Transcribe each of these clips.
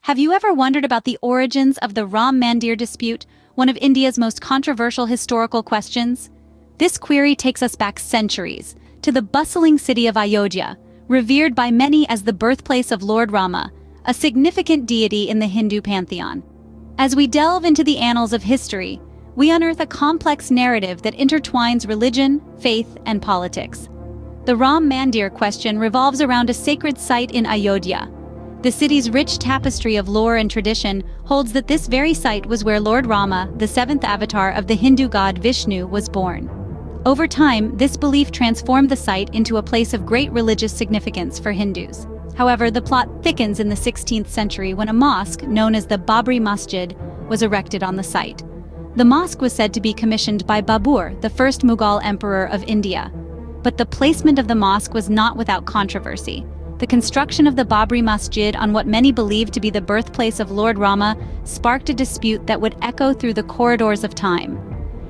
Have you ever wondered about the origins of the Ram Mandir dispute, one of India's most controversial historical questions? This query takes us back centuries, to the bustling city of Ayodhya, revered by many as the birthplace of Lord Rama, a significant deity in the Hindu pantheon. As we delve into the annals of history, we unearth a complex narrative that intertwines religion, faith, and politics. The Ram Mandir question revolves around a sacred site in Ayodhya. The city's rich tapestry of lore and tradition holds that this very site was where Lord Rama, the seventh avatar of the Hindu god Vishnu, was born. Over time, this belief transformed the site into a place of great religious significance for Hindus. However, the plot thickens in the 16th century when a mosque, known as the Babri Masjid, was erected on the site. The mosque was said to be commissioned by Babur, the first Mughal emperor of India. But the placement of the mosque was not without controversy. The construction of the Babri Masjid on what many believed to be the birthplace of Lord Rama sparked a dispute that would echo through the corridors of time.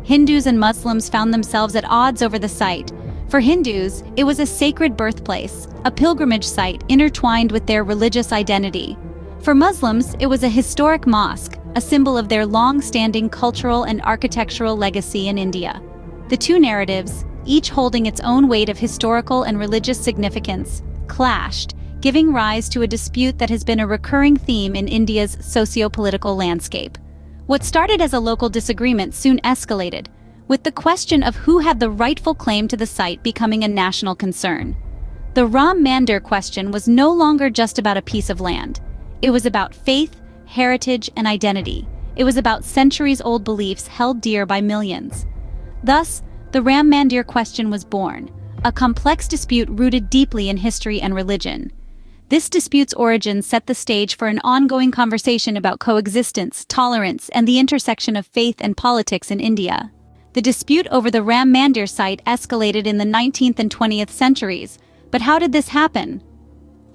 Hindus and Muslims found themselves at odds over the site. For Hindus, it was a sacred birthplace, a pilgrimage site intertwined with their religious identity. For Muslims, it was a historic mosque, a symbol of their long-standing cultural and architectural legacy in India. The two narratives, each holding its own weight of historical and religious significance, clashed, giving rise to a dispute that has been a recurring theme in India's socio-political landscape. What started as a local disagreement soon escalated, with the question of who had the rightful claim to the site becoming a national concern. The Ram Mandir question was no longer just about a piece of land. It was about faith, heritage, and identity. It was about centuries-old beliefs held dear by millions. Thus, the Ram Mandir question was born, a complex dispute rooted deeply in history and religion. This dispute's origins set the stage for an ongoing conversation about coexistence, tolerance, and the intersection of faith and politics in India. The dispute over the Ram Mandir site escalated in the 19th and 20th centuries, but how did this happen?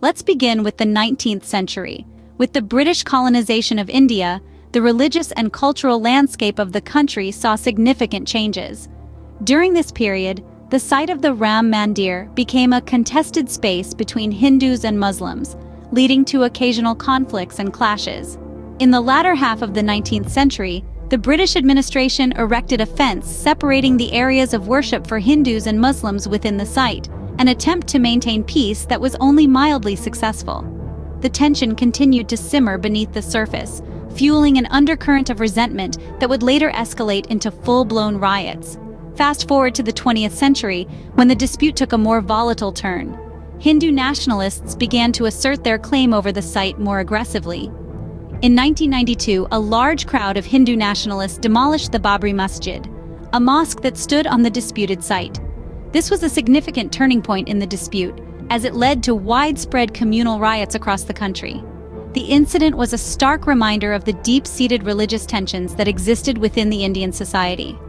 Let's begin with the 19th century. With the British colonization of India, the religious and cultural landscape of the country saw significant changes. During this period, the site of the Ram Mandir became a contested space between Hindus and Muslims, leading to occasional conflicts and clashes. In the latter half of the 19th century, the British administration erected a fence separating the areas of worship for Hindus and Muslims within the site, an attempt to maintain peace that was only mildly successful. The tension continued to simmer beneath the surface, fueling an undercurrent of resentment that would later escalate into full-blown riots. Fast forward to the 20th century, when the dispute took a more volatile turn. Hindu nationalists began to assert their claim over the site more aggressively. In 1992, a large crowd of Hindu nationalists demolished the Babri Masjid, a mosque that stood on the disputed site. This was a significant turning point in the dispute, as it led to widespread communal riots across the country. The incident was a stark reminder of the deep-seated religious tensions that existed within the Indian society.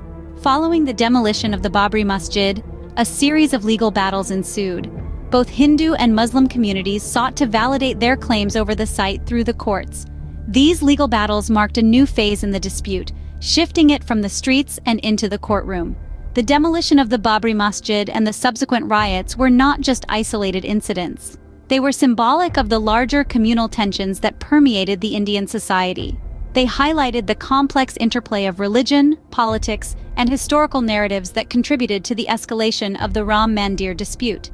Following the demolition of the Babri Masjid, a series of legal battles ensued. Both Hindu and Muslim communities sought to validate their claims over the site through the courts. These legal battles marked a new phase in the dispute, shifting it from the streets and into the courtroom. The demolition of the Babri Masjid and the subsequent riots were not just isolated incidents. They were symbolic of the larger communal tensions that permeated the Indian society. They highlighted the complex interplay of religion, politics, and historical narratives that contributed to the escalation of the Ram Mandir dispute.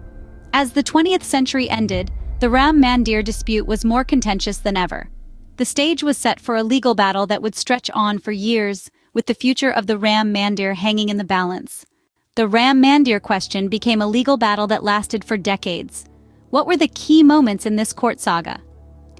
As the 20th century ended, the Ram Mandir dispute was more contentious than ever. The stage was set for a legal battle that would stretch on for years, with the future of the Ram Mandir hanging in the balance. The Ram Mandir question became a legal battle that lasted for decades. What were the key moments in this court saga?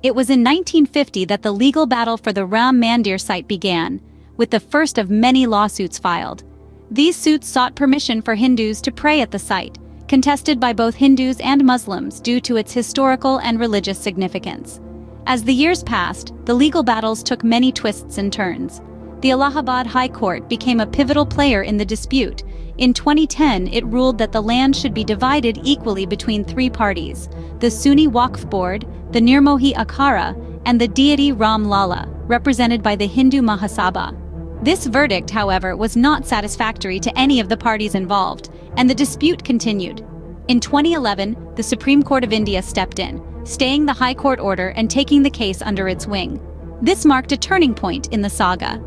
It was in 1950 that the legal battle for the Ram Mandir site began, with the first of many lawsuits filed. These suits sought permission for Hindus to pray at the site, contested by both Hindus and Muslims due to its historical and religious significance. As the years passed, the legal battles took many twists and turns. The Allahabad High Court became a pivotal player in the dispute. In 2010, it ruled that the land should be divided equally between three parties: the Sunni Waqf Board, the Nirmohi Akhara, and the deity Ram Lala, represented by the Hindu Mahasabha. This verdict, however, was not satisfactory to any of the parties involved, and the dispute continued. In 2011, the Supreme Court of India stepped in, staying the High Court order and taking the case under its wing. This marked a turning point in the saga.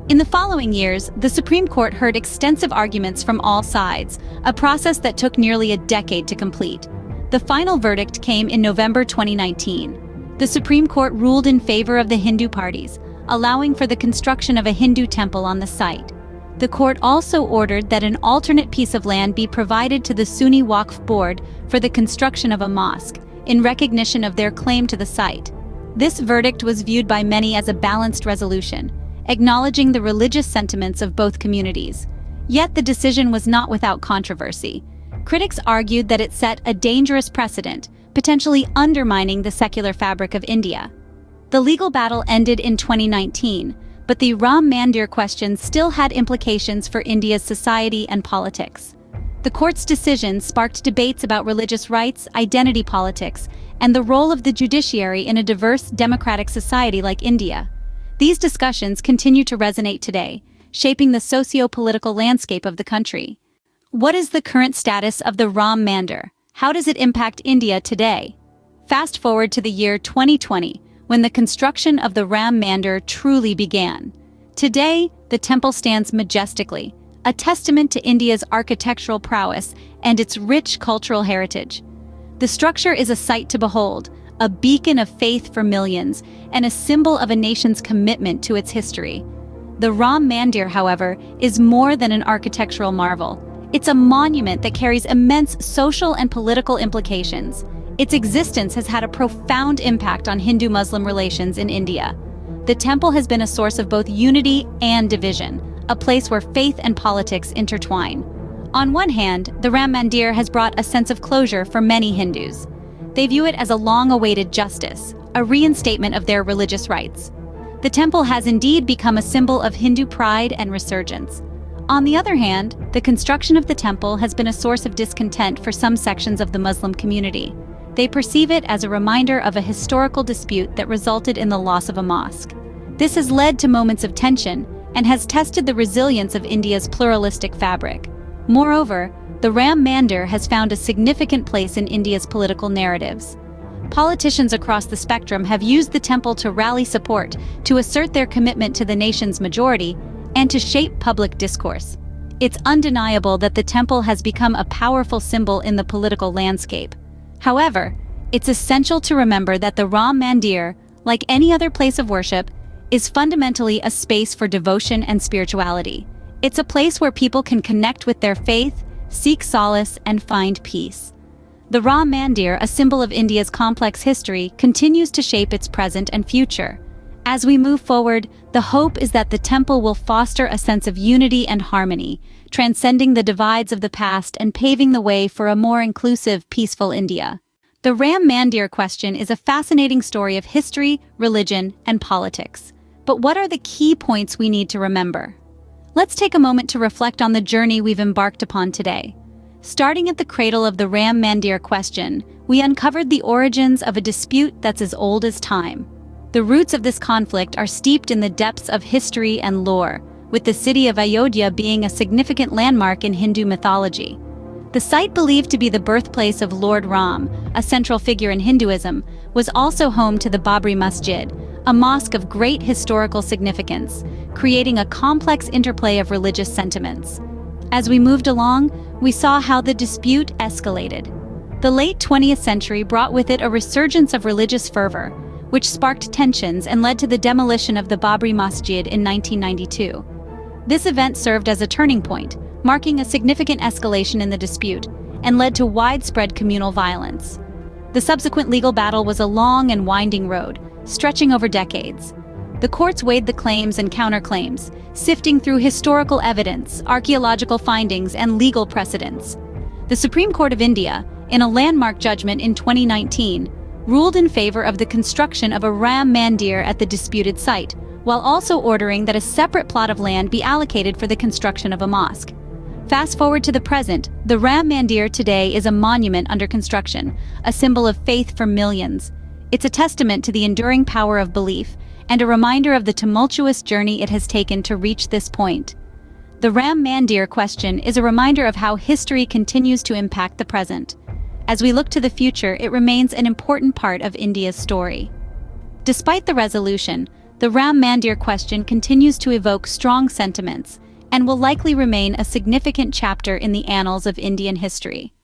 In the following years, the Supreme Court heard extensive arguments from all sides, a process that took nearly a decade to complete. The final verdict came in November 2019. The Supreme Court ruled in favor of the Hindu parties, allowing for the construction of a Hindu temple on the site. The court also ordered that an alternate piece of land be provided to the Sunni Waqf Board for the construction of a mosque, in recognition of their claim to the site. This verdict was viewed by many as a balanced resolution, acknowledging the religious sentiments of both communities. Yet the decision was not without controversy. Critics argued that it set a dangerous precedent, potentially undermining the secular fabric of India. The legal battle ended in 2019, but the Ram Mandir question still had implications for India's society and politics. The court's decision sparked debates about religious rights, identity politics, and the role of the judiciary in a diverse democratic society like India. These discussions continue to resonate today, shaping the socio-political landscape of the country. What is the current status of the Ram Mandir? How does it impact India today? Fast forward to the year 2020, when the construction of the Ram Mandir truly began. Today, the temple stands majestically, a testament to India's architectural prowess and its rich cultural heritage. The structure is a sight to behold, a beacon of faith for millions, and a symbol of a nation's commitment to its history. The Ram Mandir, however, is more than an architectural marvel. It's a monument that carries immense social and political implications. Its existence has had a profound impact on Hindu-Muslim relations in India. The temple has been a source of both unity and division, a place where faith and politics intertwine. On one hand, the Ram Mandir has brought a sense of closure for many Hindus. They view it as a long-awaited justice, a reinstatement of their religious rights. The temple has indeed become a symbol of Hindu pride and resurgence. On the other hand, the construction of the temple has been a source of discontent for some sections of the Muslim community. They perceive it as a reminder of a historical dispute that resulted in the loss of a mosque. This has led to moments of tension and has tested the resilience of India's pluralistic fabric. Moreover, the Ram Mandir has found a significant place in India's political narratives. Politicians across the spectrum have used the temple to rally support, to assert their commitment to the nation's majority, and to shape public discourse. It's undeniable that the temple has become a powerful symbol in the political landscape. However, it's essential to remember that the Ram Mandir, like any other place of worship, is fundamentally a space for devotion and spirituality. It's a place where people can connect with their faith, seek solace, and find peace. The Ram Mandir, a symbol of India's complex history, continues to shape its present and future. As we move forward, the hope is that the temple will foster a sense of unity and harmony, transcending the divides of the past and paving the way for a more inclusive, peaceful India. The Ram Mandir question is a fascinating story of history, religion, and politics. But what are the key points we need to remember? Let's take a moment to reflect on the journey we've embarked upon today. Starting at the cradle of the Ram Mandir question, we uncovered the origins of a dispute that's as old as time. The roots of this conflict are steeped in the depths of history and lore, with the city of Ayodhya being a significant landmark in Hindu mythology. The site, believed to be the birthplace of Lord Ram, a central figure in Hinduism, was also home to the Babri Masjid, a mosque of great historical significance, creating a complex interplay of religious sentiments. As we moved along, we saw how the dispute escalated. The late 20th century brought with it a resurgence of religious fervor, which sparked tensions and led to the demolition of the Babri Masjid in 1992. This event served as a turning point, marking a significant escalation in the dispute, and led to widespread communal violence. The subsequent legal battle was a long and winding road, stretching over decades. The courts weighed the claims and counterclaims, sifting through historical evidence, archaeological findings, and legal precedents. The Supreme Court of India, in a landmark judgment in 2019, ruled in favor of the construction of a Ram Mandir at the disputed site, while also ordering that a separate plot of land be allocated for the construction of a mosque. Fast forward to the present, the Ram Mandir today is a monument under construction, a symbol of faith for millions. It's a testament to the enduring power of belief, and a reminder of the tumultuous journey it has taken to reach this point. The Ram Mandir question is a reminder of how history continues to impact the present. As we look to the future, it remains an important part of India's story. Despite the resolution, the Ram Mandir question continues to evoke strong sentiments and will likely remain a significant chapter in the annals of Indian history.